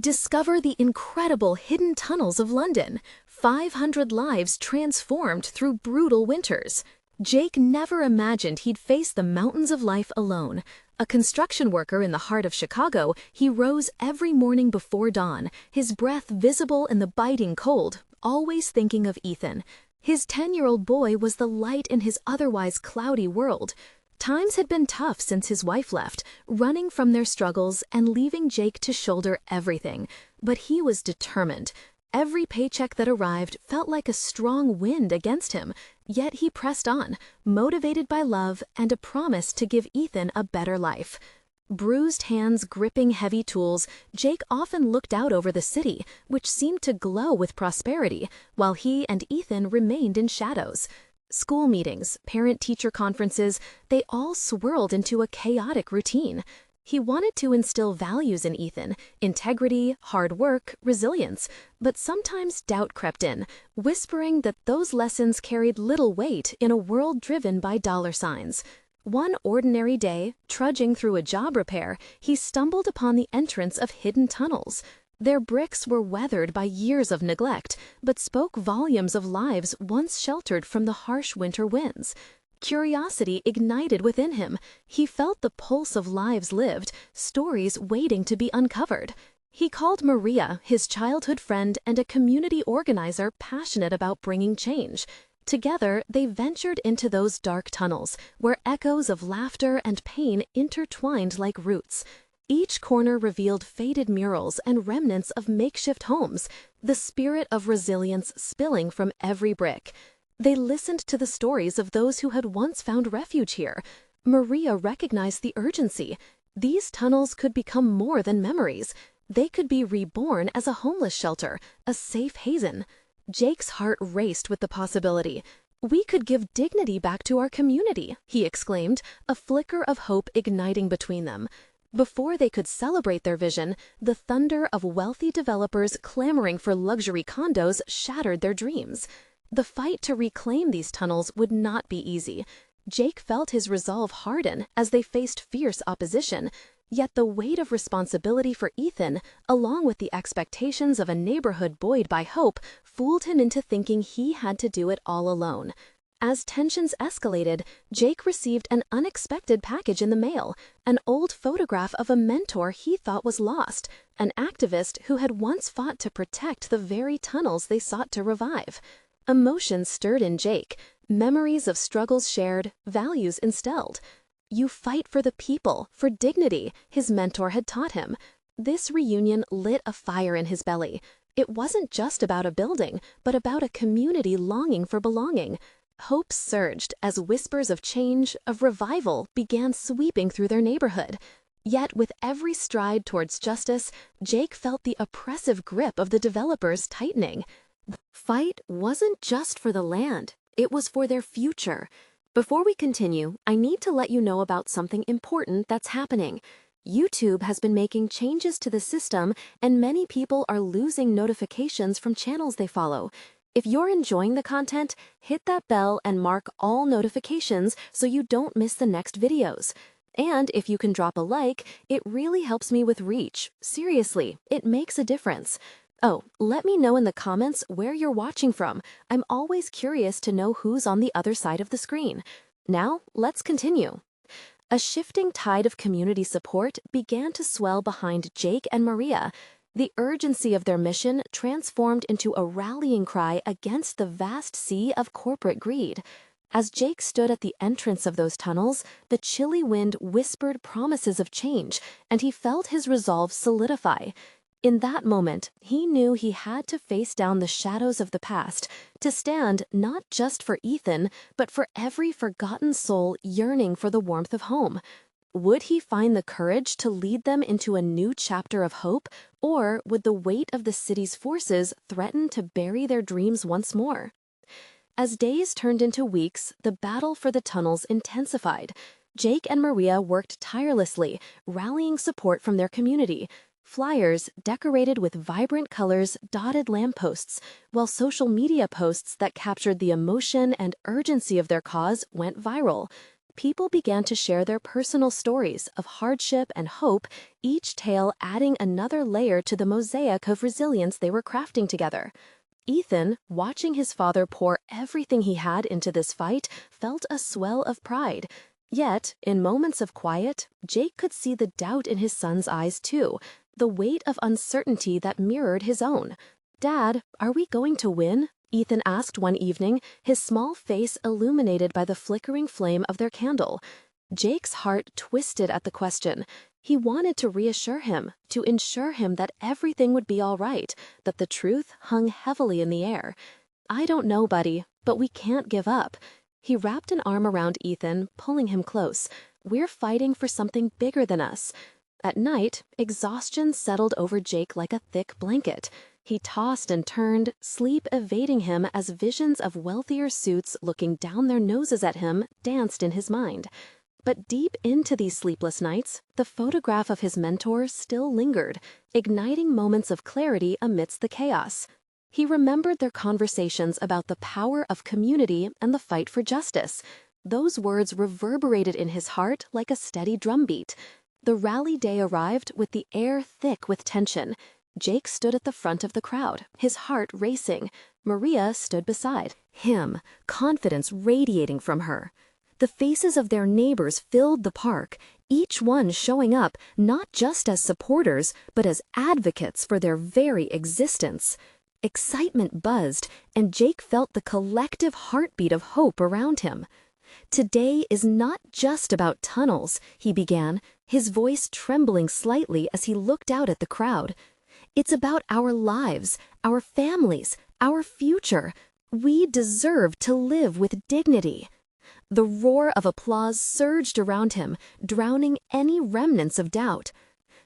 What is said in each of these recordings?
Discover the incredible hidden tunnels of London, 500 lives transformed through brutal winters. Jake never imagined he'd face the mountains of life alone. A construction worker in the heart of Chicago, he rose every morning before dawn, his breath visible in the biting cold, always thinking of Ethan. His 10-year-old boy was the light in his otherwise cloudy world. Times had been tough since his wife left, running from their struggles and leaving Jake to shoulder everything. But he was determined. Every paycheck that arrived felt like a strong wind against him, yet he pressed on, motivated by love and a promise to give Ethan a better life. Bruised hands gripping heavy tools, Jake often looked out over the city, which seemed to glow with prosperity, while he and Ethan remained in shadows. School meetings, parent-teacher conferences, they all swirled into a chaotic routine. He wanted to instill values in Ethan, integrity, hard work, resilience, but sometimes doubt crept in, whispering that those lessons carried little weight in a world driven by dollar signs. One ordinary day, trudging through a job repair, he stumbled upon the entrance of hidden tunnels. Their bricks were weathered by years of neglect, but spoke volumes of lives once sheltered from the harsh winter winds. Curiosity ignited within him. He felt the pulse of lives lived, stories waiting to be uncovered. He called Maria, his childhood friend and a community organizer passionate about bringing change. Together, they ventured into those dark tunnels, where echoes of laughter and pain intertwined like roots. Each corner revealed faded murals and remnants of makeshift homes, the spirit of resilience spilling from every brick. They listened to the stories of those who had once found refuge here. Maria recognized the urgency. These tunnels could become more than memories. They could be reborn as a homeless shelter, a safe haven. Jake's heart raced with the possibility. "We could give dignity back to our community," he exclaimed, a flicker of hope igniting between them. Before they could celebrate their vision, the thunder of wealthy developers clamoring for luxury condos shattered their dreams. The fight to reclaim these tunnels would not be easy. Jake felt his resolve harden as they faced fierce opposition, yet the weight of responsibility for Ethan, along with the expectations of a neighborhood buoyed by hope, fooled him into thinking he had to do it all alone. As tensions escalated, Jake received an unexpected package in the mail, an old photograph of a mentor he thought was lost, an activist who had once fought to protect the very tunnels they sought to revive. Emotions stirred in Jake, memories of struggles shared, values instilled. "You fight for the people, for dignity," his mentor had taught him. This reunion lit a fire in his belly. It wasn't just about a building, but about a community longing for belonging. Hope surged as whispers of change, of revival, began sweeping through their neighborhood. Yet with every stride towards justice, Jake felt the oppressive grip of the developers tightening. The fight wasn't just for the land, it was for their future. Before we continue, I need to let you know about something important that's happening. YouTube has been making changes to the system, and many people are losing notifications from channels they follow. If you're enjoying the content, hit that bell and mark all notifications so you don't miss the next videos. And if you can drop a like, it really helps me with reach. Seriously, it makes a difference. Oh, let me know in the comments where you're watching from. I'm always curious to know who's on the other side of the screen. Now, let's continue. A shifting tide of community support began to swell behind Jake and Maria. The urgency of their mission transformed into a rallying cry against the vast sea of corporate greed. As Jake stood at the entrance of those tunnels, the chilly wind whispered promises of change, and he felt his resolve solidify. In that moment, he knew he had to face down the shadows of the past, to stand not just for Ethan, but for every forgotten soul yearning for the warmth of home. Would he find the courage to lead them into a new chapter of hope, or would the weight of the city's forces threaten to bury their dreams once more? As days turned into weeks, the battle for the tunnels intensified. Jake and Maria worked tirelessly, rallying support from their community. Flyers decorated with vibrant colors dotted lampposts, while social media posts that captured the emotion and urgency of their cause went viral. People began to share their personal stories of hardship and hope, each tale adding another layer to the mosaic of resilience they were crafting together. Ethan, watching his father pour everything he had into this fight, felt a swell of pride. Yet, in moments of quiet, Jake could see the doubt in his son's eyes too, the weight of uncertainty that mirrored his own. "Dad, are we going to win?" Ethan asked one evening, his small face illuminated by the flickering flame of their candle. Jake's heart twisted at the question. He wanted to reassure him, to ensure him that everything would be all right, that the truth hung heavily in the air. "I don't know, buddy, but we can't give up." He wrapped an arm around Ethan, pulling him close. "We're fighting for something bigger than us." At night, exhaustion settled over Jake like a thick blanket. He tossed and turned, sleep evading him as visions of wealthier suits looking down their noses at him danced in his mind. But deep into these sleepless nights, the photograph of his mentor still lingered, igniting moments of clarity amidst the chaos. He remembered their conversations about the power of community and the fight for justice. Those words reverberated in his heart like a steady drumbeat. The rally day arrived with the air thick with tension. Jake stood at the front of the crowd, his heart racing. Maria stood beside him, confidence radiating from her. The faces of their neighbors filled the park, each one showing up not just as supporters, but as advocates for their very existence. Excitement buzzed, and Jake felt the collective heartbeat of hope around him. "Today is not just about tunnels," he began, his voice trembling slightly as he looked out at the crowd. "It's about our lives, our families, our future. We deserve to live with dignity." The roar of applause surged around him, drowning any remnants of doubt.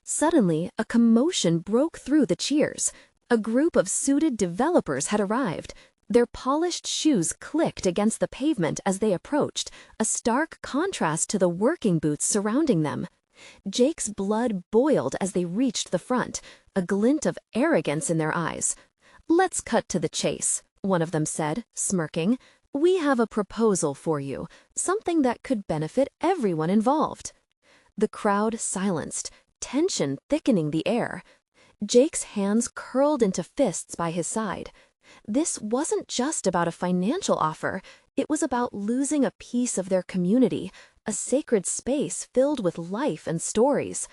Suddenly, a commotion broke through the cheers. A group of suited developers had arrived. Their polished shoes clicked against the pavement as they approached, a stark contrast to the working boots surrounding them. Jake's blood boiled as they reached the front, a glint of arrogance in their eyes. "Let's cut to the chase," one of them said, smirking. "We have a proposal for you, something that could benefit everyone involved." The crowd silenced, tension thickening the air. Jake's hands curled into fists by his side. This wasn't just about a financial offer, it was about losing a piece of their community, a sacred space filled with life and stories.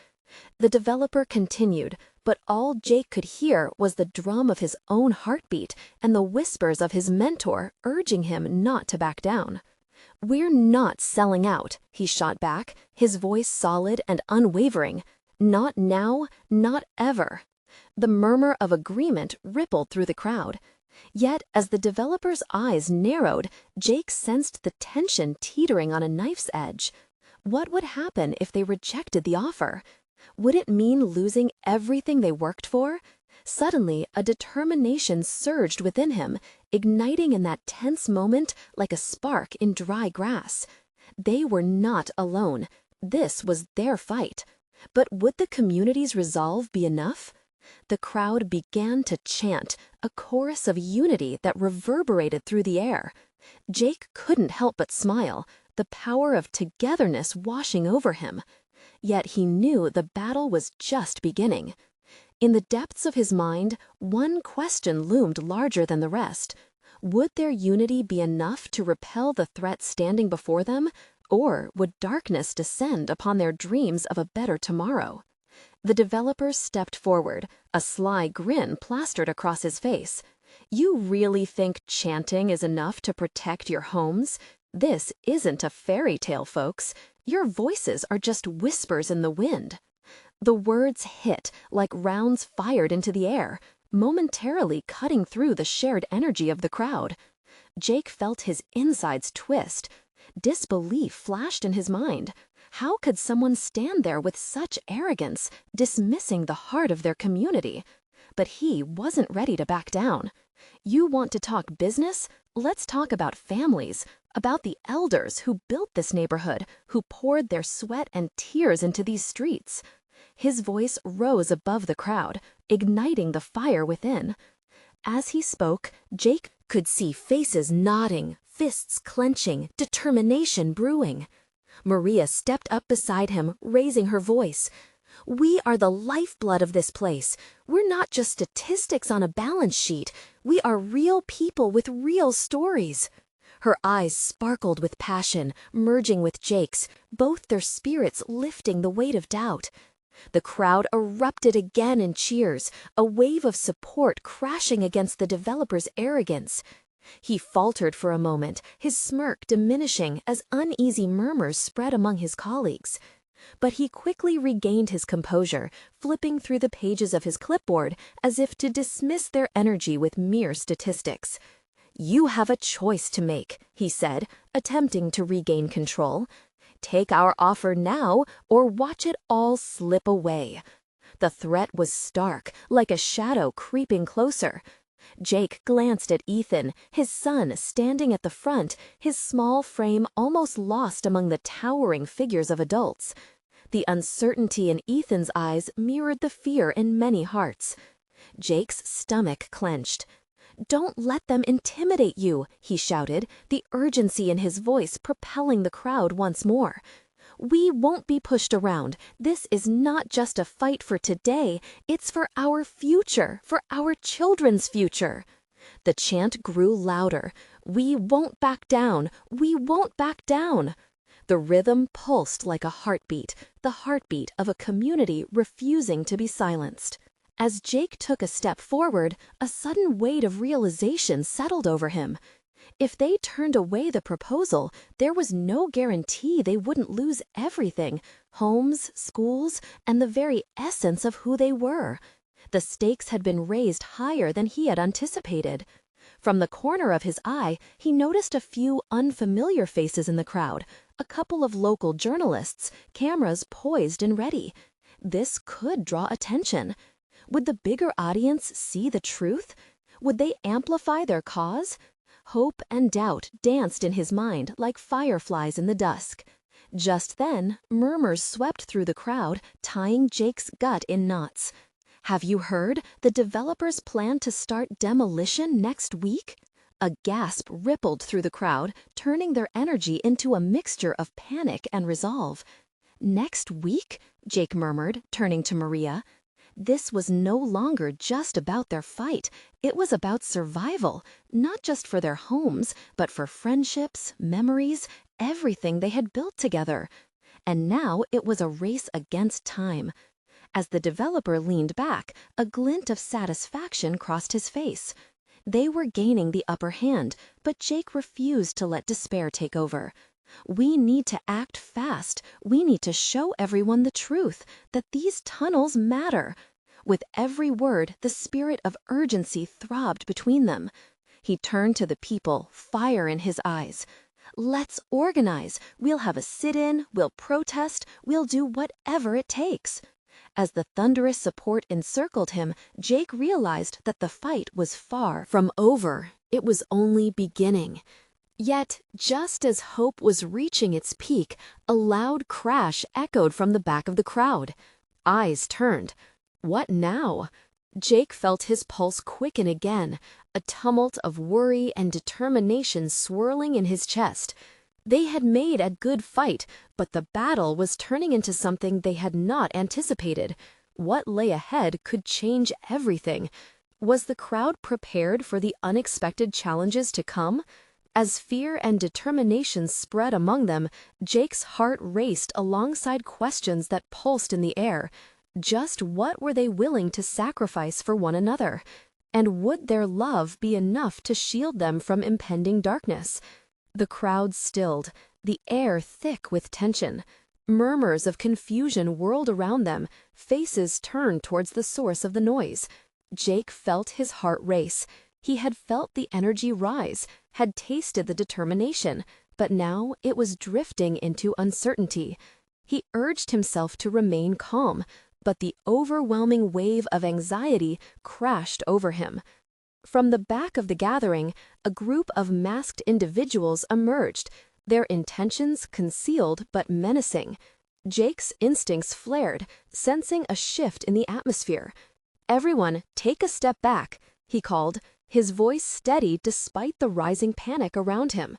The developer continued, but all Jake could hear was the drum of his own heartbeat and the whispers of his mentor urging him not to back down. "We're not selling out," he shot back, his voice solid and unwavering. "Not now, not ever." The murmur of agreement rippled through the crowd. Yet, as the developer's eyes narrowed, Jake sensed the tension teetering on a knife's edge. What would happen if they rejected the offer? Would it mean losing everything they worked for? Suddenly, a determination surged within him, igniting in that tense moment like a spark in dry grass. They were not alone. This was their fight. But would the community's resolve be enough? The crowd began to chant, a chorus of unity that reverberated through the air. Jake couldn't help but smile, the power of togetherness washing over him. Yet he knew the battle was just beginning. In the depths of his mind, one question loomed larger than the rest. Would their unity be enough to repel the threat standing before them, or would darkness descend upon their dreams of a better tomorrow? The developer stepped forward, a sly grin plastered across his face. "You really think chanting is enough to protect your homes? This isn't a fairy tale, folks. Your voices are just whispers in the wind." The words hit like rounds fired into the air, momentarily cutting through the shared energy of the crowd. Jake felt his insides twist. Disbelief flashed in his mind. How could someone stand there with such arrogance, dismissing the heart of their community? But he wasn't ready to back down. "You want to talk business? Let's talk about families, about the elders who built this neighborhood, who poured their sweat and tears into these streets." His voice rose above the crowd, igniting the fire within. As he spoke, Jake could see faces nodding, fists clenching, determination brewing. Maria stepped up beside him, raising her voice. "We are the lifeblood of this place. We're not just statistics on a balance sheet. We are real people with real stories." Her eyes sparkled with passion, merging with Jake's, both their spirits lifting the weight of doubt. The crowd erupted again in cheers, a wave of support crashing against the developer's arrogance. He faltered for a moment, his smirk diminishing as uneasy murmurs spread among his colleagues. But he quickly regained his composure, flipping through the pages of his clipboard as if to dismiss their energy with mere statistics. "You have a choice to make," he said, attempting to regain control. "Take our offer now or watch it all slip away." The threat was stark, like a shadow creeping closer. Jake glanced at Ethan, his son standing at the front, his small frame almost lost among the towering figures of adults. The uncertainty in Ethan's eyes mirrored the fear in many hearts. Jake's stomach clenched. "Don't let them intimidate you," he shouted, the urgency in his voice propelling the crowd once more. "We won't be pushed around. This is not just a fight for today, it's for our future, for our children's future." The chant grew louder. "We won't back down. We won't back down." The rhythm pulsed like a heartbeat, the heartbeat of a community refusing to be silenced. As Jake took a step forward, a sudden weight of realization settled over him. If they turned away the proposal, there was no guarantee they wouldn't lose everything: homes, schools, and the very essence of who they were. The stakes had been raised higher than he had anticipated. From the corner of his eye, he noticed a few unfamiliar faces in the crowd, a couple of local journalists, cameras poised and ready. This could draw attention. Would the bigger audience see the truth? Would they amplify their cause? Hope and doubt danced in his mind like fireflies in the dusk. Just then, murmurs swept through the crowd, tying Jake's gut in knots. "Have you heard? The developers plan to start demolition next week?" A gasp rippled through the crowd, turning their energy into a mixture of panic and resolve. "Next week?" Jake murmured, turning to Maria. This was no longer just about their fight. It was about survival, not just for their homes, but for friendships, memories, everything they had built together. And now it was a race against time. As the developer leaned back, a glint of satisfaction crossed his face. They were gaining the upper hand, but Jake refused to let despair take over. "We need to act fast. We need to show everyone the truth, that these tunnels matter." With every word, the spirit of urgency throbbed between them. He turned to the people, fire in his eyes. "Let's organize. We'll have a sit-in, we'll protest, we'll do whatever it takes." As the thunderous support encircled him, Jake realized that the fight was far from over. It was only beginning. Yet, just as hope was reaching its peak, a loud crash echoed from the back of the crowd. Eyes turned. What now? Jake felt his pulse quicken again, a tumult of worry and determination swirling in his chest. They had made a good fight, but the battle was turning into something they had not anticipated. What lay ahead could change everything. Was the crowd prepared for the unexpected challenges to come? As fear and determination spread among them, Jake's heart raced alongside questions that pulsed in the air. Just what were they willing to sacrifice for one another? And would their love be enough to shield them from impending darkness? The crowd stilled, the air thick with tension. Murmurs of confusion whirled around them, faces turned towards the source of the noise. Jake felt his heart race. He had felt the energy rise, had tasted the determination, but now it was drifting into uncertainty. He urged himself to remain calm, but the overwhelming wave of anxiety crashed over him. From the back of the gathering, a group of masked individuals emerged, their intentions concealed but menacing. Jake's instincts flared, sensing a shift in the atmosphere. "Everyone, take a step back," he called, his voice steady despite the rising panic around him.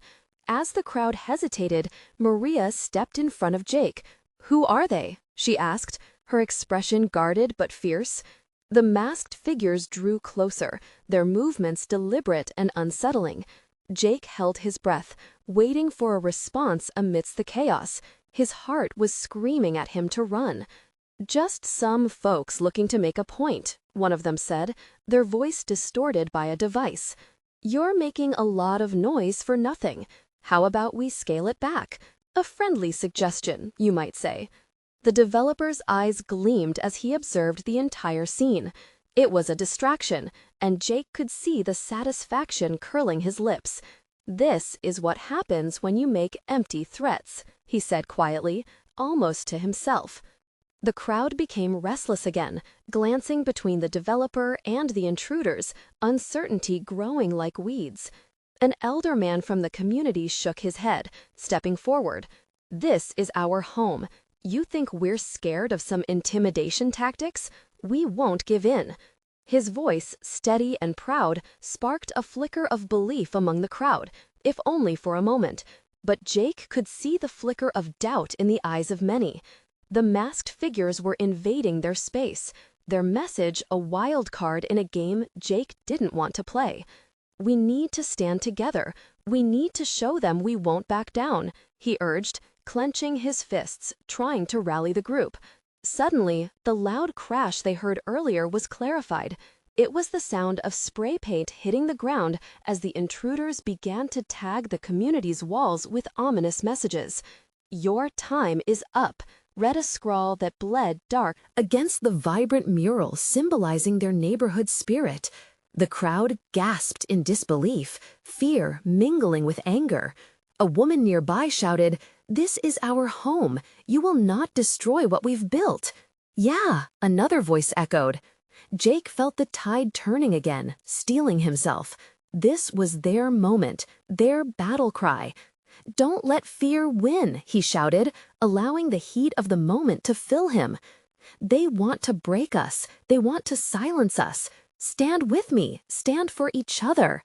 As the crowd hesitated, Maria stepped in front of Jake. "Who are they?" she asked, her expression guarded but fierce. The masked figures drew closer, their movements deliberate and unsettling. Jake held his breath, waiting for a response amidst the chaos. His heart was screaming at him to run. "Just some folks looking to make a point," one of them said, their voice distorted by a device. "You're making a lot of noise for nothing. How about we scale it back? A friendly suggestion, you might say." The developer's eyes gleamed as he observed the entire scene. It was a distraction, and Jake could see the satisfaction curling his lips. "This is what happens when you make empty threats," he said quietly, almost to himself. The crowd became restless again, glancing between the developer and the intruders, uncertainty growing like weeds. An elder man from the community shook his head, stepping forward. "This is our home. You think we're scared of some intimidation tactics? We won't give in." His voice, steady and proud, sparked a flicker of belief among the crowd, if only for a moment. But Jake could see the flicker of doubt in the eyes of many. The masked figures were invading their space, their message a wild card in a game Jake didn't want to play. "We need to stand together. We need to show them we won't back down," he urged, clenching his fists, trying to rally the group. Suddenly, the loud crash they heard earlier was clarified. It was the sound of spray paint hitting the ground as the intruders began to tag the community's walls with ominous messages. "Your time is up," read a scrawl that bled dark against the vibrant mural symbolizing their neighborhood spirit. The crowd gasped in disbelief, fear mingling with anger. A woman nearby shouted, "This is our home. You will not destroy what we've built." "Yeah," another voice echoed. Jake felt the tide turning again, steeling himself. This was their moment, their battle cry. "Don't let fear win," he shouted, allowing the heat of the moment to fill him. "They want to break us. They want to silence us. Stand with me. Stand for each other."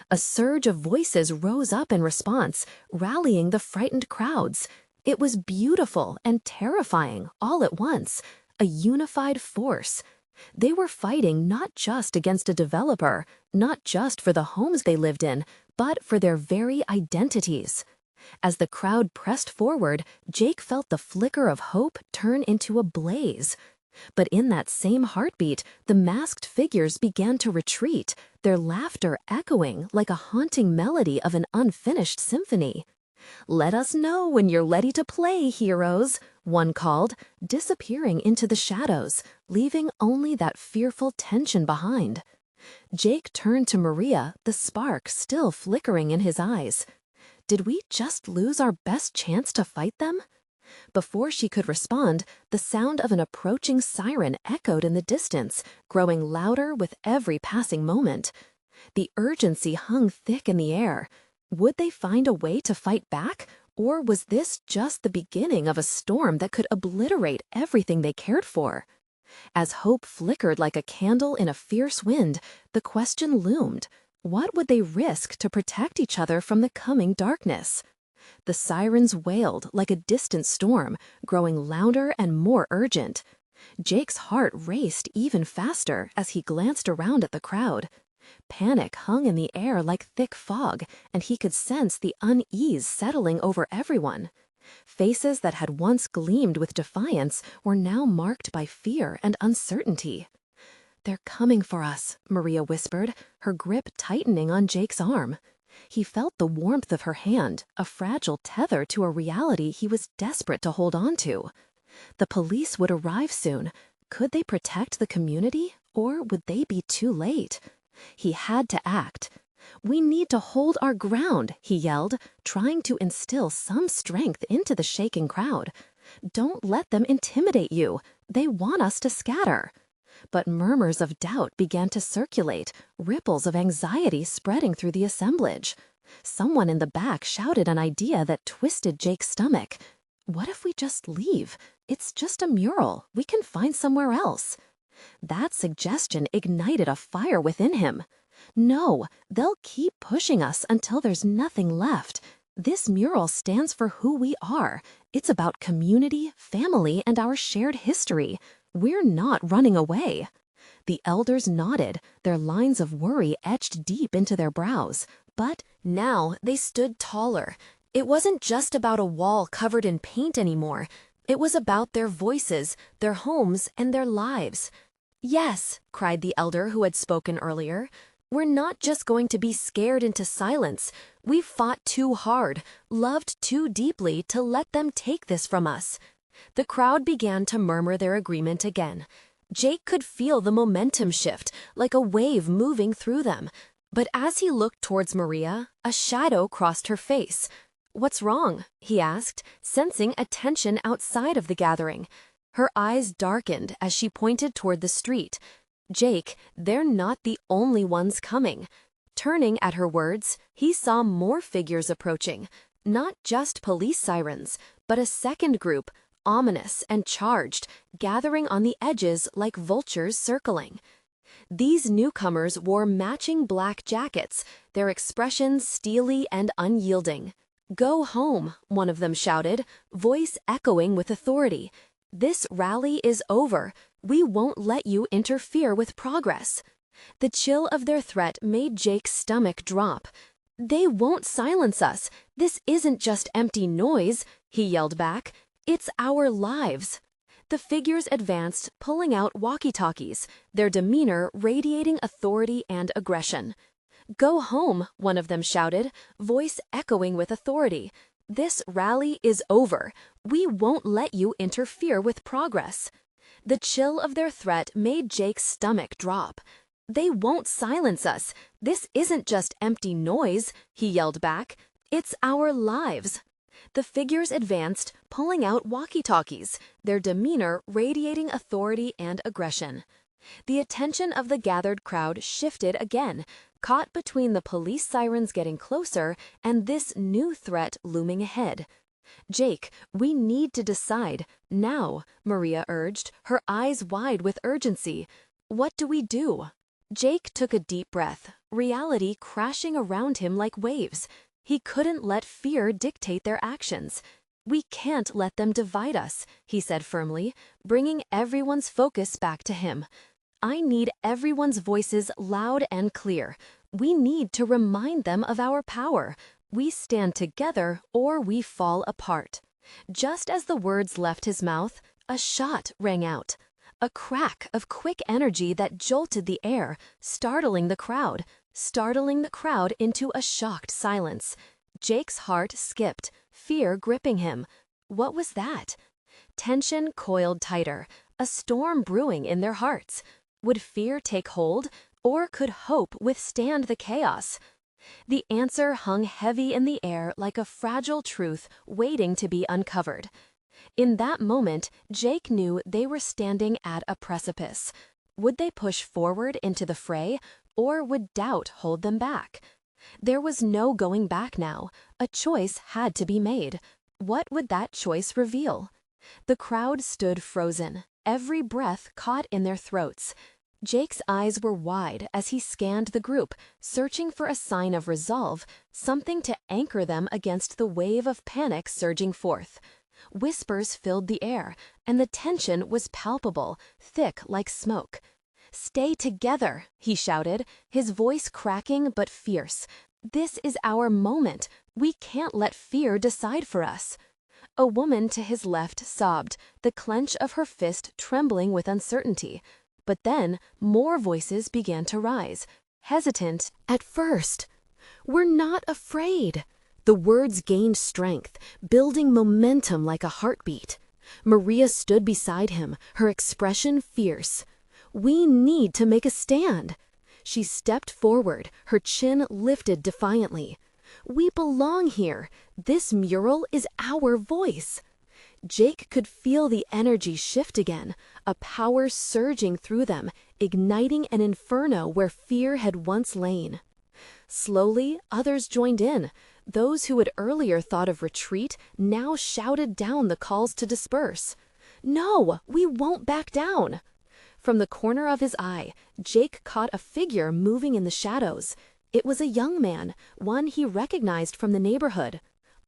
A surge of voices rose up in response, rallying the frightened crowds. It was beautiful and terrifying all at once, a unified force. They were fighting not just against a developer, not just for the homes they lived in, but for their very identities. As the crowd pressed forward, Jake felt the flicker of hope turn into a blaze. But in that same heartbeat, the masked figures began to retreat, their laughter echoing like a haunting melody of an unfinished symphony. "Let us know when you're ready to play, heroes," one called, disappearing into the shadows, leaving only that fearful tension behind. Jake turned to Maria, the spark still flickering in his eyes. Did we just lose our best chance to fight them? Before she could respond, the sound of an approaching siren echoed in the distance, growing louder with every passing moment. The urgency hung thick in the air. Would they find a way to fight back, or was this just the beginning of a storm that could obliterate everything they cared for? As hope flickered like a candle in a fierce wind, the question loomed. What would they risk to protect each other from the coming darkness? The sirens wailed like a distant storm, growing louder and more urgent. Jake's heart raced even faster as he glanced around at the crowd. Panic hung in the air like thick fog, and he could sense the unease settling over everyone. Faces that had once gleamed with defiance were now marked by fear and uncertainty. "They're coming for us," Maria whispered, her grip tightening on Jake's arm. He felt the warmth of her hand, a fragile tether to a reality he was desperate to hold on to. The police would arrive soon. Could they protect the community, or would they be too late? He had to act. "We need to hold our ground," he yelled, trying to instill some strength into the shaking crowd. "Don't let them intimidate you. They want us to scatter." But murmurs of doubt began to circulate, ripples of anxiety spreading through the assemblage. Someone in the back shouted an idea that twisted Jake's stomach. "What if we just leave? It's just a mural. We can find somewhere else." That suggestion ignited a fire within him. "No, they'll keep pushing us until there's nothing left. This mural stands for who we are. It's about community, family, and our shared history. We're not running away." The elders nodded, their lines of worry etched deep into their brows. But now they stood taller. It wasn't just about a wall covered in paint anymore. It was about their voices, their homes, and their lives. "Yes," cried the elder who had spoken earlier. "We're not just going to be scared into silence. We've fought too hard, loved too deeply to let them take this from us." The crowd began to murmur their agreement again. Jake could feel the momentum shift, like a wave moving through them. But as he looked towards Maria, a shadow crossed her face. "What's wrong?" he asked, sensing a tension outside of the gathering. Her eyes darkened as she pointed toward the street. "Jake, they're not the only ones coming." Turning at her words, he saw more figures approaching. Not just police sirens, but a second group, ominous and charged, gathering on the edges like vultures circling. These newcomers wore matching black jackets, their expressions steely and unyielding. "Go home," one of them shouted, voice echoing with authority. "This rally is over. We won't let you interfere with progress." The chill of their threat made Jake's stomach drop. "They won't silence us. This isn't just empty noise," he yelled back. "It's our lives." The figures advanced, pulling out walkie-talkies, their demeanor radiating authority and aggression. "Go home," one of them shouted, voice echoing with authority. "This rally is over. We won't let you interfere with progress." The chill of their threat made Jake's stomach drop. "They won't silence us. This isn't just empty noise," he yelled back. "It's our lives." The figures advanced, pulling out walkie-talkies, their demeanor radiating authority and aggression. The attention of the gathered crowd shifted again, caught between the police sirens getting closer and this new threat looming ahead. "Jake, we need to decide, now," Maria urged, her eyes wide with urgency. "What do we do?" Jake took a deep breath, reality crashing around him like waves. He couldn't let fear dictate their actions. "We can't let them divide us," he said firmly, bringing everyone's focus back to him. "I need everyone's voices loud and clear. We need to remind them of our power. We stand together or we fall apart." Just as the words left his mouth, a shot rang out. A crack of quick energy that jolted the air, startling the crowd into a shocked silence. Jake's heart skipped, fear gripping him. What was that? Tension coiled tighter, a storm brewing in their hearts. Would fear take hold, or could hope withstand the chaos? The answer hung heavy in the air like a fragile truth waiting to be uncovered. In that moment, Jake knew they were standing at a precipice. Would they push forward into the fray, or would doubt hold them back? There was no going back now. A choice had to be made. What would that choice reveal? The crowd stood frozen, every breath caught in their throats. Jake's eyes were wide as he scanned the group, searching for a sign of resolve, something to anchor them against the wave of panic surging forth. Whispers filled the air, and the tension was palpable, thick like smoke. "Stay together," he shouted, his voice cracking but fierce. "This is our moment. We can't let fear decide for us." A woman to his left sobbed, the clench of her fist trembling with uncertainty. But then more voices began to rise, hesitant at first. "We're not afraid." The words gained strength, building momentum like a heartbeat. Maria stood beside him, her expression fierce. "We need to make a stand." She stepped forward, her chin lifted defiantly. "We belong here. This mural is our voice." Jake could feel the energy shift again, a power surging through them, igniting an inferno where fear had once lain. Slowly, others joined in. Those who had earlier thought of retreat now shouted down the calls to disperse. "No, we won't back down." From the corner of his eye, Jake caught a figure moving in the shadows. It was a young man, one he recognized from the neighborhood.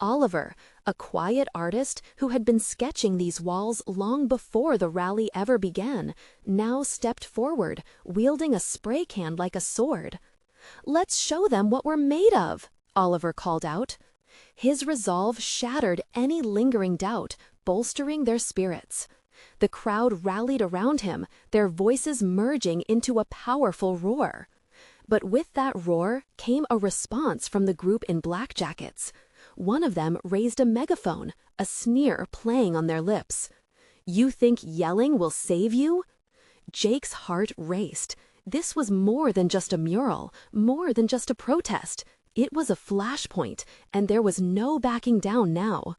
Oliver, a quiet artist who had been sketching these walls long before the rally ever began, now stepped forward, wielding a spray can like a sword. "Let's show them what we're made of," Oliver called out. His resolve shattered any lingering doubt, bolstering their spirits. The crowd rallied around him, their voices merging into a powerful roar. But with that roar came a response from the group in black jackets. One of them raised a megaphone, a sneer playing on their lips. "You think yelling will save you?" Jake's heart raced. This was more than just a mural, more than just a protest. It was a flashpoint, and there was no backing down now.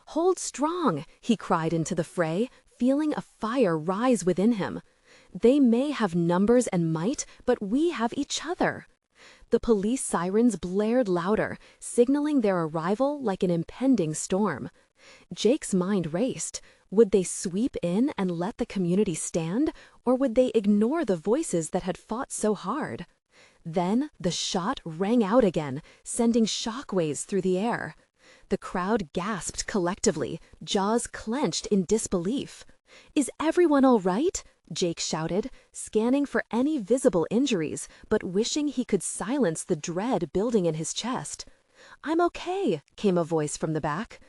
"Hold strong," he cried into the fray, feeling a fire rise within him. "They may have numbers and might, but we have each other." The police sirens blared louder, signaling their arrival like an impending storm. Jake's mind raced. Would they sweep in and let the community stand, or would they ignore the voices that had fought so hard? Then the shot rang out again, sending shockwaves through the air. The crowd gasped collectively, jaws clenched in disbelief. "Is everyone all right?" Jake shouted, scanning for any visible injuries, but wishing he could silence the dread building in his chest. "I'm okay," came a voice from the back.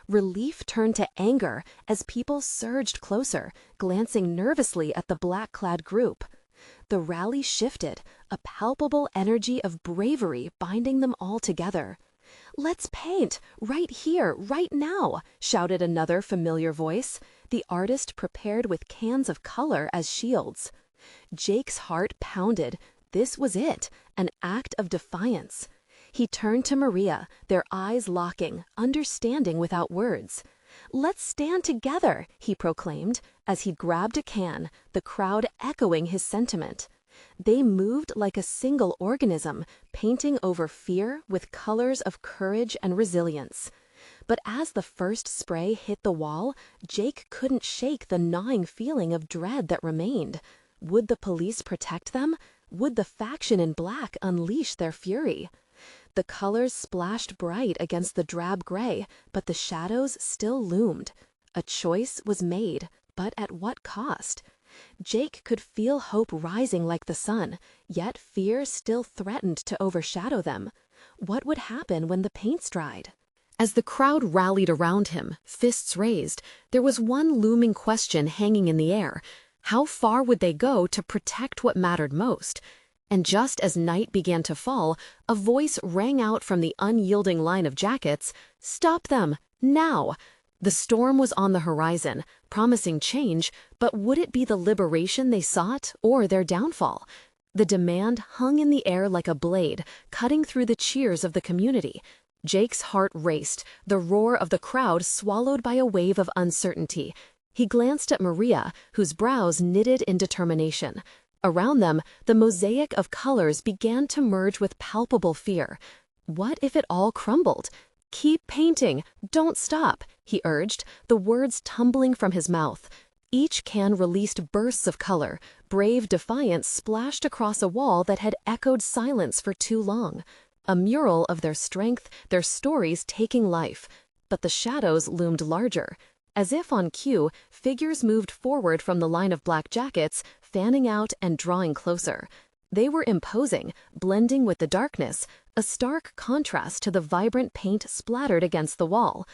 Relief turned to anger as people surged closer, glancing nervously at the black-clad group. The rally shifted, a palpable energy of bravery binding them all together. "Let's paint, right here, right now," shouted another familiar voice, the artist prepared with cans of color as shields. Jake's heart pounded. This was it, an act of defiance. He turned to Maria, their eyes locking, understanding without words. "Let's stand together," he proclaimed, as he grabbed a can, the crowd echoing his sentiment. They moved like a single organism, painting over fear with colors of courage and resilience. But as the first spray hit the wall, Jake couldn't shake the gnawing feeling of dread that remained. Would the police protect them? Would the faction in black unleash their fury? The colors splashed bright against the drab gray, but the shadows still loomed. A choice was made, but at what cost? Jake could feel hope rising like the sun, yet fear still threatened to overshadow them. What would happen when the paints dried? As the crowd rallied around him, fists raised, there was one looming question hanging in the air. How far would they go to protect what mattered most? And just as night began to fall, a voice rang out from the unyielding line of jackets, "Stop them, now!" The storm was on the horizon, promising change, but would it be the liberation they sought or their downfall? The demand hung in the air like a blade, cutting through the cheers of the community. Jake's heart raced, the roar of the crowd swallowed by a wave of uncertainty. He glanced at Maria, whose brows knitted in determination. Around them, the mosaic of colors began to merge with palpable fear. What if it all crumbled? "Keep painting, don't stop," he urged, the words tumbling from his mouth. Each can released bursts of color, brave defiance splashed across a wall that had echoed silence for too long. A mural of their strength, their stories taking life. But the shadows loomed larger. As if on cue, figures moved forward from the line of black jackets, fanning out and drawing closer. They were imposing, blending with the darkness, a stark contrast to the vibrant paint splattered against the wall.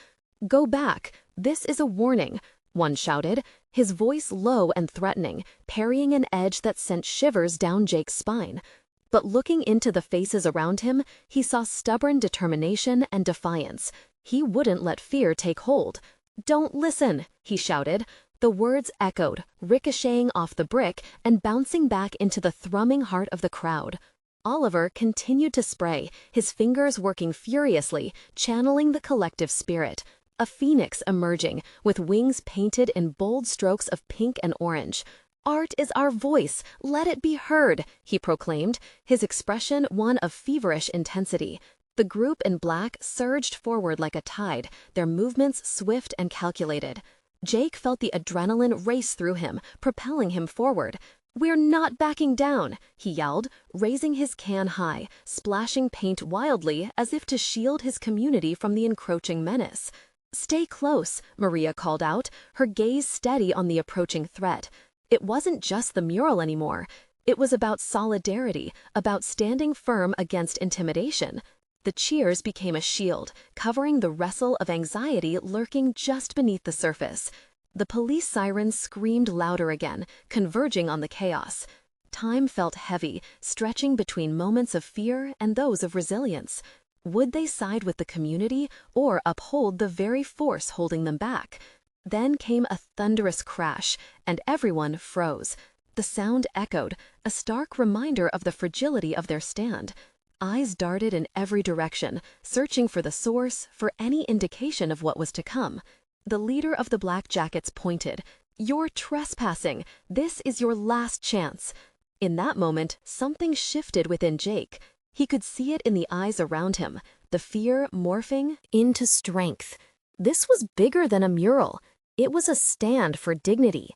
"Go back, this is a warning," one shouted, his voice low and threatening, parrying an edge that sent shivers down Jake's spine. But looking into the faces around him, he saw stubborn determination and defiance. He wouldn't let fear take hold. "Don't listen," he shouted. The words echoed, ricocheting off the brick and bouncing back into the thrumming heart of the crowd. Oliver continued to spray, his fingers working furiously, channeling the collective spirit. A phoenix emerging, with wings painted in bold strokes of pink and orange. "Art is our voice, let it be heard," he proclaimed, his expression one of feverish intensity. The group in black surged forward like a tide, their movements swift and calculated. Jake felt the adrenaline race through him, propelling him forward. "We're not backing down," he yelled, raising his can high, splashing paint wildly as if to shield his community from the encroaching menace. "Stay close," Maria called out, her gaze steady on the approaching threat. It wasn't just the mural anymore. It was about solidarity, about standing firm against intimidation. The cheers became a shield, covering the wrestle of anxiety lurking just beneath the surface. The police sirens screamed louder again, converging on the chaos. Time felt heavy, stretching between moments of fear and those of resilience. Would they side with the community or uphold the very force holding them back? Then came a thunderous crash, and everyone froze. The sound echoed, a stark reminder of the fragility of their stand. Eyes darted in every direction, searching for the source, for any indication of what was to come. The leader of the Black Jackets pointed. "You're trespassing. This is your last chance." In that moment, something shifted within Jake. He could see it in the eyes around him, the fear morphing into strength. This was bigger than a mural. It was a stand for dignity.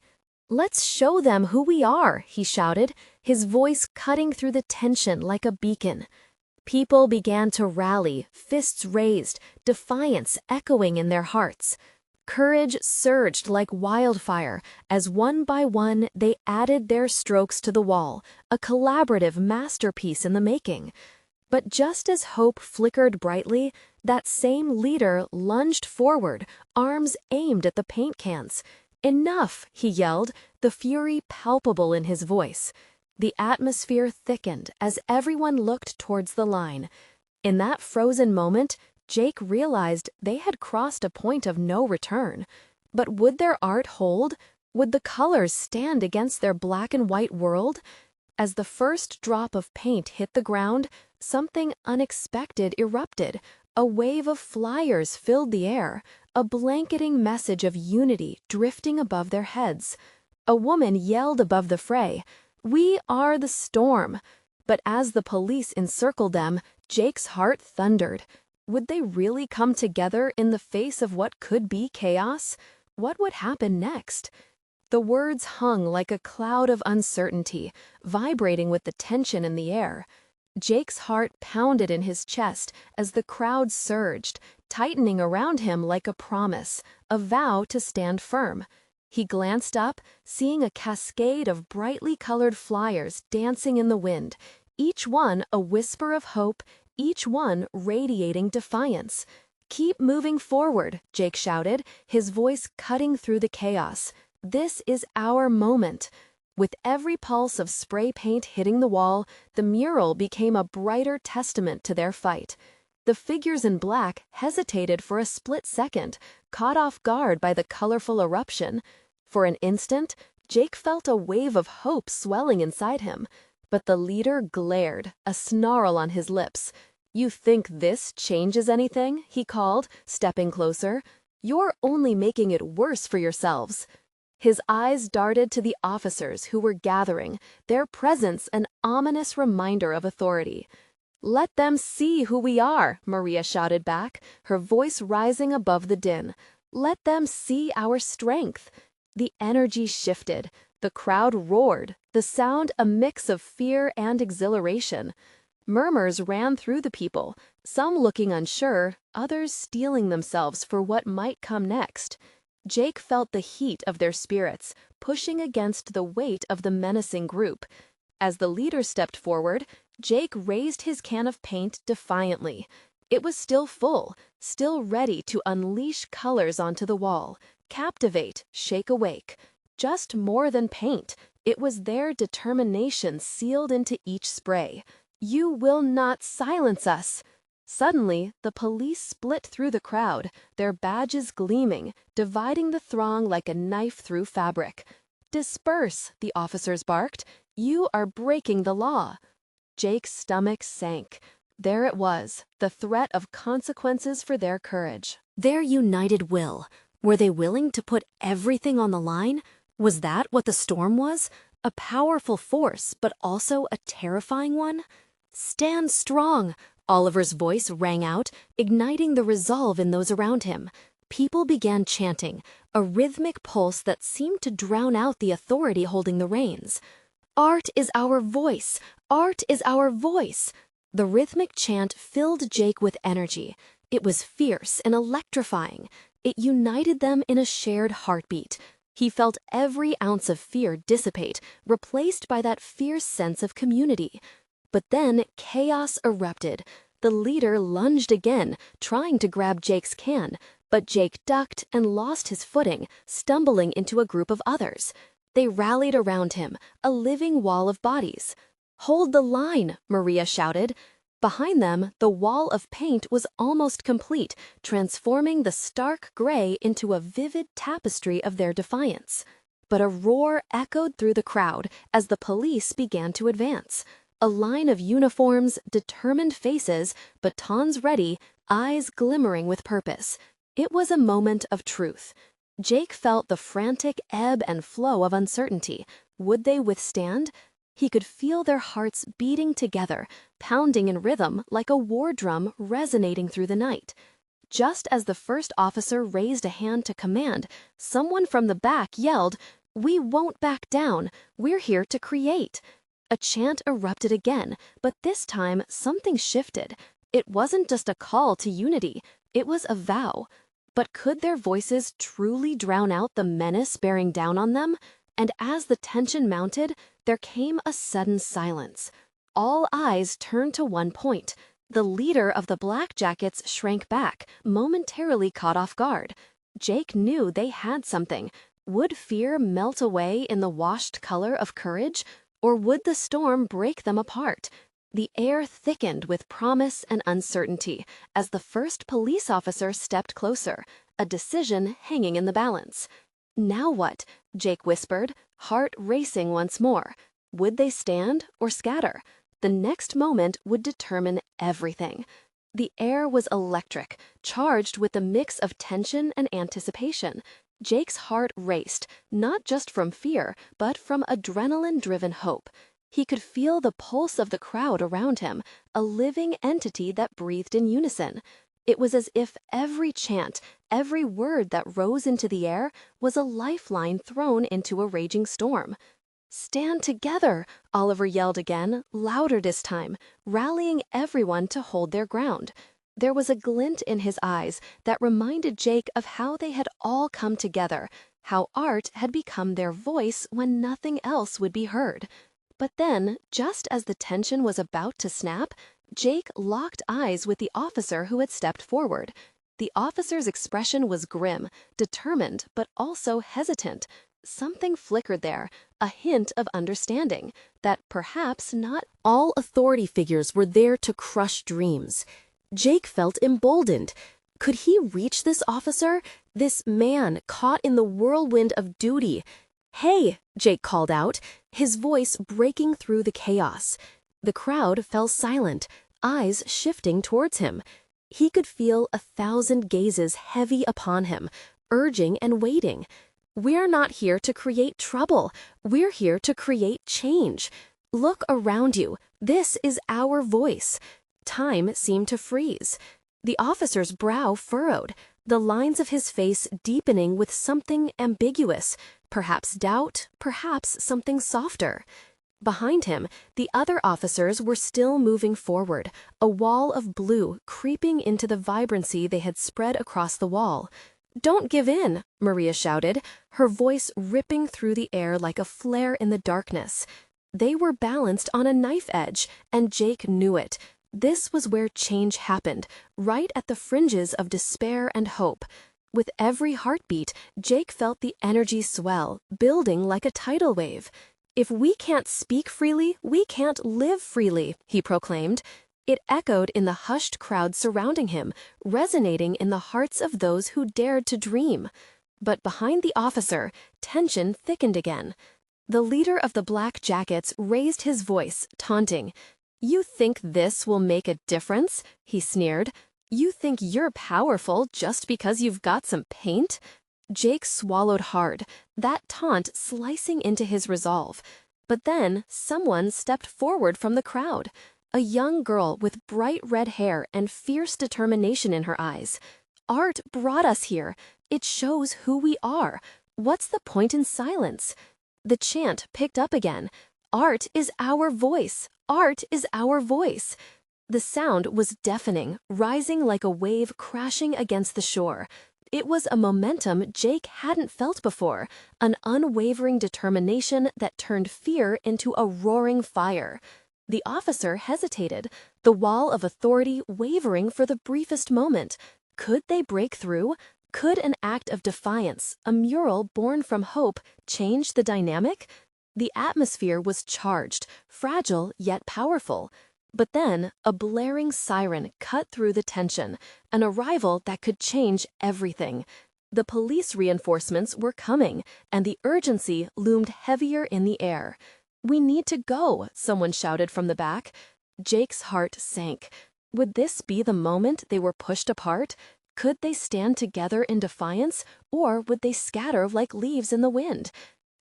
"Let's show them who we are," he shouted, his voice cutting through the tension like a beacon. People began to rally, fists raised, defiance echoing in their hearts. Courage surged like wildfire as one by one they added their strokes to the wall, a collaborative masterpiece in the making. But just as hope flickered brightly, that same leader lunged forward, arms aimed at the paint cans. "Enough!" he yelled, the fury palpable in his voice. The atmosphere thickened as everyone looked towards the line. In that frozen moment, Jake realized they had crossed a point of no return. But would their art hold? Would the colors stand against their black and white world? As the first drop of paint hit the ground, something unexpected erupted. A wave of flyers filled the air, a blanketing message of unity drifting above their heads. A woman yelled above the fray, "We are the storm!" But as the police encircled them, Jake's heart thundered. Would they really come together in the face of what could be chaos? What would happen next? The words hung like a cloud of uncertainty, vibrating with the tension in the air. Jake's heart pounded in his chest as the crowd surged, tightening around him like a promise, a vow to stand firm. He glanced up, seeing a cascade of brightly colored flyers dancing in the wind, each one a whisper of hope, each one radiating defiance. "Keep moving forward," Jake shouted, his voice cutting through the chaos. "This is our moment." With every pulse of spray paint hitting the wall, the mural became a brighter testament to their fight. The figures in black hesitated for a split second, caught off guard by the colorful eruption. For an instant, Jake felt a wave of hope swelling inside him. But the leader glared, a snarl on his lips. "You think this changes anything?" he called, stepping closer. "You're only making it worse for yourselves." His eyes darted to the officers who were gathering, their presence an ominous reminder of authority. "Let them see who we are," Maria shouted back, her voice rising above the din. "Let them see our strength." The energy shifted. The crowd roared, the sound a mix of fear and exhilaration. Murmurs ran through the people, some looking unsure, others steeling themselves for what might come next. Jake felt the heat of their spirits, pushing against the weight of the menacing group. As the leader stepped forward, Jake raised his can of paint defiantly. It was still full, still ready to unleash colors onto the wall, captivate, shake awake. Just more than paint, it was their determination sealed into each spray. "You will not silence us!" Suddenly, the police split through the crowd, their badges gleaming, dividing the throng like a knife through fabric. "Disperse," the officers barked. "You are breaking the law." Jake's stomach sank. There it was, the threat of consequences for their courage. Their united will. Were they willing to put everything on the line? Was that what the storm was? A powerful force, but also a terrifying one? "Stand strong!" Oliver's voice rang out, igniting the resolve in those around him. People began chanting, a rhythmic pulse that seemed to drown out the authority holding the reins. Art is our voice! Art is our voice! The rhythmic chant filled Jake with energy. It was fierce and electrifying. It united them in a shared heartbeat. He felt every ounce of fear dissipate, replaced by that fierce sense of community. But then chaos erupted. The leader lunged again, trying to grab Jake's can, but Jake ducked and lost his footing, stumbling into a group of others. They rallied around him, a living wall of bodies. "Hold the line," Maria shouted. Behind them, the wall of paint was almost complete, transforming the stark gray into a vivid tapestry of their defiance. But a roar echoed through the crowd as the police began to advance. A line of uniforms, determined faces, batons ready, eyes glimmering with purpose. It was a moment of truth. Jake felt the frantic ebb and flow of uncertainty. Would they withstand? He could feel their hearts beating together, pounding in rhythm like a war drum resonating through the night. Just as the first officer raised a hand to command, someone from the back yelled, "We won't back down. We're here to create." A chant erupted again, but this time something shifted. It wasn't just a call to unity, it was a vow. But could their voices truly drown out the menace bearing down on them? And as the tension mounted, there came a sudden silence. All eyes turned to one point. The leader of the Black Jackets shrank back, momentarily caught off guard. Jake knew they had something. Would fear melt away in the washed color of courage? Or would the storm break them apart? The air thickened with promise and uncertainty as the first police officer stepped closer, a decision hanging in the balance. "Now what?" Jake whispered, heart racing once more. Would they stand or scatter? The next moment would determine everything. The air was electric, charged with a mix of tension and anticipation. Jake's heart raced, not just from fear, but from adrenaline-driven hope. He could feel the pulse of the crowd around him, a living entity that breathed in unison. It was as if every chant, every word that rose into the air was a lifeline thrown into a raging storm. "Stand together!" Oliver yelled again, louder this time, rallying everyone to hold their ground. There was a glint in his eyes that reminded Jake of how they had all come together, how art had become their voice when nothing else would be heard. But then, just as the tension was about to snap, Jake locked eyes with the officer who had stepped forward. The officer's expression was grim, determined, but also hesitant. Something flickered there, a hint of understanding, that perhaps not all authority figures were there to crush dreams. Jake felt emboldened. Could he reach this officer? This man caught in the whirlwind of duty? "Hey!" Jake called out, his voice breaking through the chaos. The crowd fell silent, eyes shifting towards him. He could feel 1,000 gazes heavy upon him, urging and waiting. "We're not here to create trouble. We're here to create change. Look around you. This is our voice." Time seemed to freeze. The officer's brow furrowed, the lines of his face deepening with something ambiguous, perhaps doubt, perhaps something softer. Behind him, the other officers were still moving forward, a wall of blue creeping into the vibrancy they had spread across the wall. "Don't give in," Maria shouted, her voice ripping through the air like a flare in the darkness. They were balanced on a knife edge, and Jake knew it. This was where change happened, right at the fringes of despair and hope. With every heartbeat, Jake felt the energy swell, building like a tidal wave. "If we can't speak freely, we can't live freely," he proclaimed. It echoed in the hushed crowd surrounding him, resonating in the hearts of those who dared to dream. But behind the officer, tension thickened again. The leader of the Black Jackets raised his voice, taunting. "You think this will make a difference?" he sneered. "You think you're powerful just because you've got some paint?" Jake swallowed hard, that taunt slicing into his resolve. But then someone stepped forward from the crowd, a young girl with bright red hair and fierce determination in her eyes. "Art brought us here. It shows who we are. What's the point in silence?" The chant picked up again. Art is our voice. Art is our voice. The sound was deafening, rising like a wave crashing against the shore. It was a momentum Jake hadn't felt before, an unwavering determination that turned fear into a roaring fire. The officer hesitated, the wall of authority wavering for the briefest moment. Could they break through? Could an act of defiance, a mural born from hope, change the dynamic? The atmosphere was charged, fragile yet powerful. But then, a blaring siren cut through the tension, an arrival that could change everything. The police reinforcements were coming, and the urgency loomed heavier in the air. "We need to go," someone shouted from the back. Jake's heart sank. Would this be the moment they were pushed apart? Could they stand together in defiance, or would they scatter like leaves in the wind?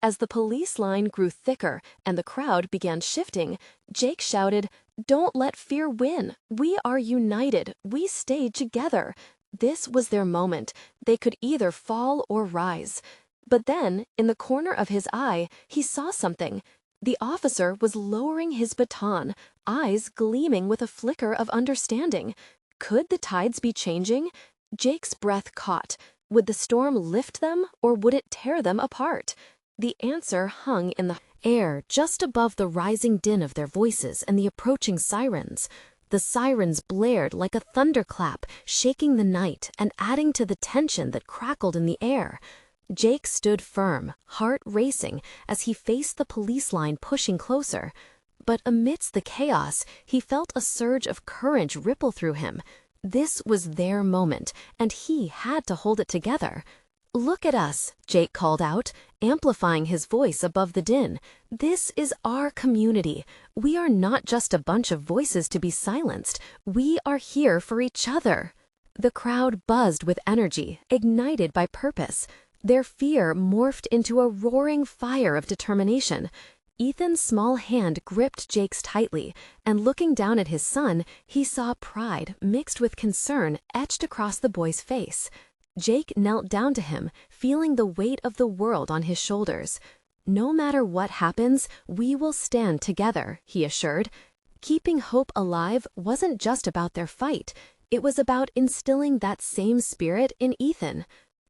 As the police line grew thicker and the crowd began shifting, Jake shouted, "Don't let fear win. We are united. We stay together." This was their moment. They could either fall or rise. But then, in the corner of his eye, he saw something. The officer was lowering his baton, eyes gleaming with a flicker of understanding. Could the tides be changing? Jake's breath caught. Would the storm lift them, or would it tear them apart? The answer hung in the air just above the rising din of their voices and the approaching sirens. The sirens blared like a thunderclap, shaking the night and adding to the tension that crackled in the air. Jake stood firm, heart racing, as he faced the police line pushing closer. But amidst the chaos, he felt a surge of courage ripple through him. This was their moment, and he had to hold it together. "Look at us," Jake called out, amplifying his voice above the din. "This is our community. We are not just a bunch of voices to be silenced. We are here for each other." The crowd buzzed with energy, ignited by purpose. Their fear morphed into a roaring fire of determination. Ethan's small hand gripped Jake's tightly, and looking down at his son, he saw pride mixed with concern etched across the boy's face. Jake knelt down to him, feeling the weight of the world on his shoulders. "No matter what happens, we will stand together," he assured. Keeping hope alive wasn't just about their fight. It was about instilling that same spirit in Ethan.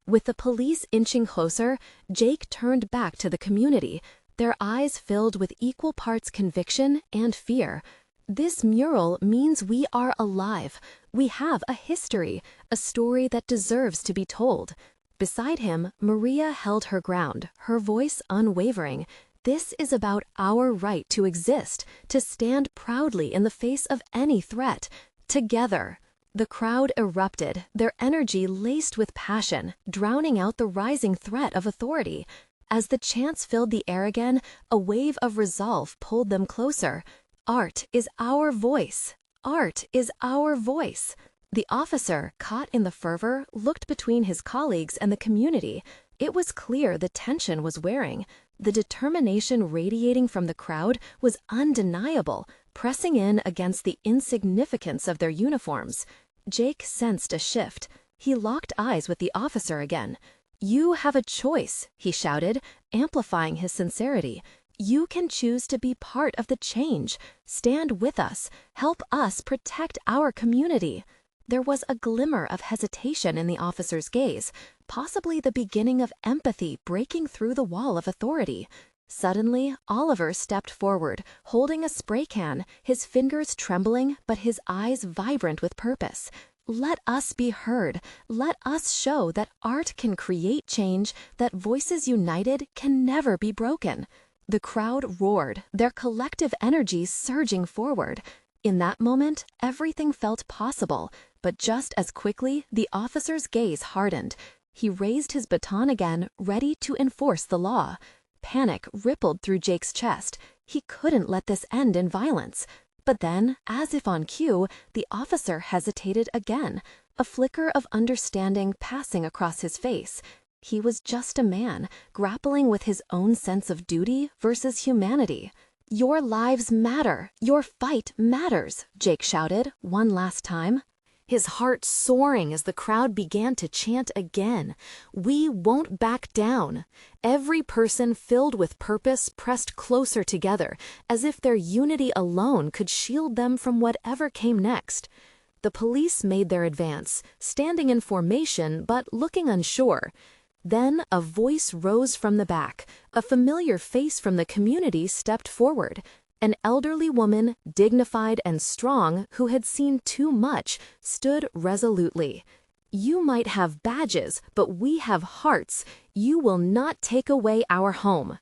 With the police inching closer, Jake turned back to the community, their eyes filled with equal parts conviction and fear. "This mural means we are alive. We have a history, a story that deserves to be told." Beside him, Maria held her ground, her voice unwavering. "This is about our right to exist, to stand proudly in the face of any threat. Together." The crowd erupted, their energy laced with passion, drowning out the rising threat of authority. As the chants filled the air again, a wave of resolve pulled them closer. "Art is our voice. Art is our voice." The officer, caught in the fervor, looked between his colleagues and the community. It was clear the tension was wearing. The determination radiating from the crowd was undeniable, pressing in against the insignificance of their uniforms. Jake sensed a shift. He locked eyes with the officer again. "You have a choice," he shouted, amplifying his sincerity. "You can choose to be part of the change. Stand with us. Help us protect our community." There was a glimmer of hesitation in the officer's gaze, possibly the beginning of empathy breaking through the wall of authority. Suddenly, Oliver stepped forward, holding a spray can, his fingers trembling but his eyes vibrant with purpose. "Let us be heard. Let us show that art can create change, that voices united can never be broken." The crowd roared, their collective energy surging forward. In that moment, everything felt possible, but just as quickly, the officer's gaze hardened. He raised his baton again, ready to enforce the law. Panic rippled through Jake's chest. He couldn't let this end in violence. But then, as if on cue, the officer hesitated again, a flicker of understanding passing across his face. He was just a man, grappling with his own sense of duty versus humanity. "Your lives matter. Your fight matters," Jake shouted one last time. his heart soaring as the crowd began to chant again, "We won't back down." Every person filled with purpose pressed closer together, as if their unity alone could shield them from whatever came next. The police made their advance, standing in formation but looking unsure. Then a voice rose from the back. A familiar face from the community stepped forward. An elderly woman, dignified and strong, who had seen too much, stood resolutely. "You might have badges, but we have hearts. You will not take away our home."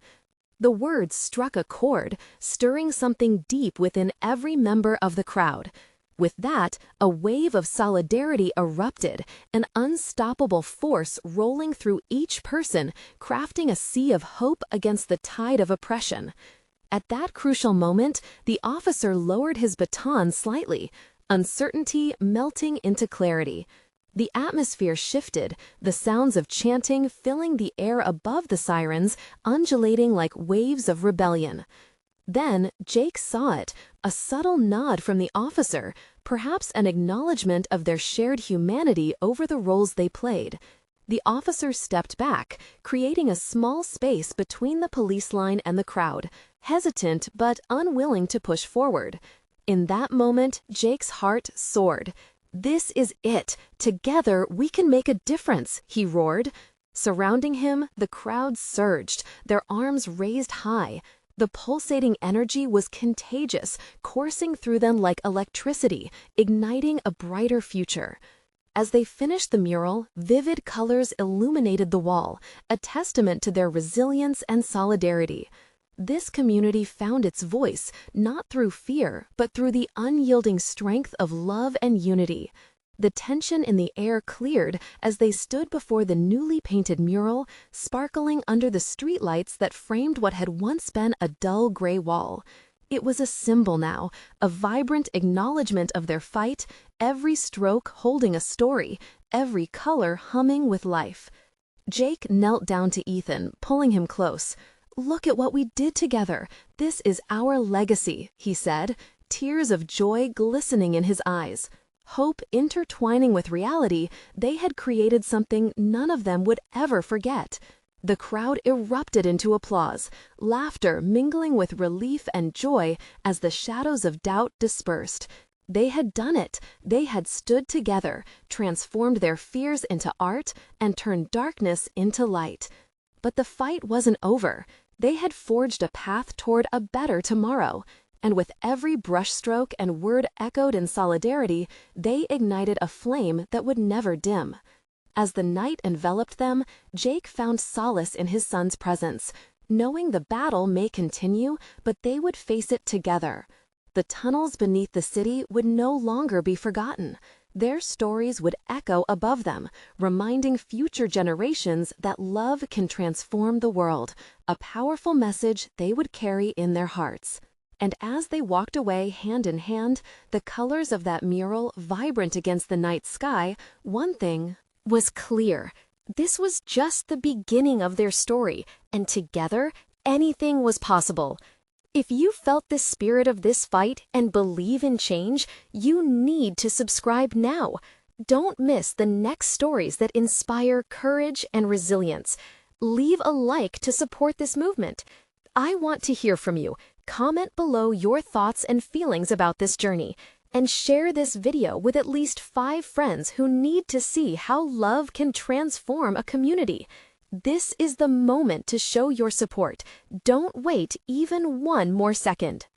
The words struck a chord, stirring something deep within every member of the crowd. With that, a wave of solidarity erupted, an unstoppable force rolling through each person, crafting a sea of hope against the tide of oppression. At that crucial moment, the officer lowered his baton slightly, uncertainty melting into clarity. The atmosphere shifted, the sounds of chanting filling the air above the sirens, undulating like waves of rebellion. Then Jake saw it, a subtle nod from the officer, perhaps an acknowledgement of their shared humanity over the roles they played. The officer stepped back, creating a small space between the police line and the crowd, hesitant but unwilling to push forward. In that moment, Jake's heart soared. "This is it. Together, we can make a difference," he roared. Surrounding him, the crowd surged, their arms raised high. The pulsating energy was contagious, coursing through them like electricity, igniting a brighter future. As they finished the mural, vivid colors illuminated the wall, a testament to their resilience and solidarity. This community found its voice, not through fear, but through the unyielding strength of love and unity. The tension in the air cleared as they stood before the newly painted mural, sparkling under the streetlights that framed what had once been a dull gray wall. It was a symbol now, a vibrant acknowledgement of their fight, every stroke holding a story, every color humming with life. Jake knelt down to Ethan, pulling him close. "Look at what we did together. This is our legacy," he said, tears of joy glistening in his eyes. Hope intertwining with reality, they had created something none of them would ever forget. The crowd erupted into applause, laughter mingling with relief and joy as the shadows of doubt dispersed. They had done it. They had stood together, transformed their fears into art, and turned darkness into light. But the fight wasn't over. They had forged a path toward a better tomorrow. And with every brushstroke and word echoed in solidarity, they ignited a flame that would never dim. As the night enveloped them, Jake found solace in his son's presence, knowing the battle may continue, but they would face it together. The tunnels beneath the city would no longer be forgotten. Their stories would echo above them, reminding future generations that love can transform the world, a powerful message they would carry in their hearts. And as they walked away hand in hand, the colors of that mural vibrant against the night sky, one thing was clear. This was just the beginning of their story, and together, anything was possible. If you felt the spirit of this fight and believe in change, you need to subscribe now. Don't miss the next stories that inspire courage and resilience. Leave a like to support this movement. I want to hear from you. Comment below your thoughts and feelings about this journey, and share this video with at least 5 friends who need to see how love can transform a community. This is the moment to show your support. Don't wait even one more second.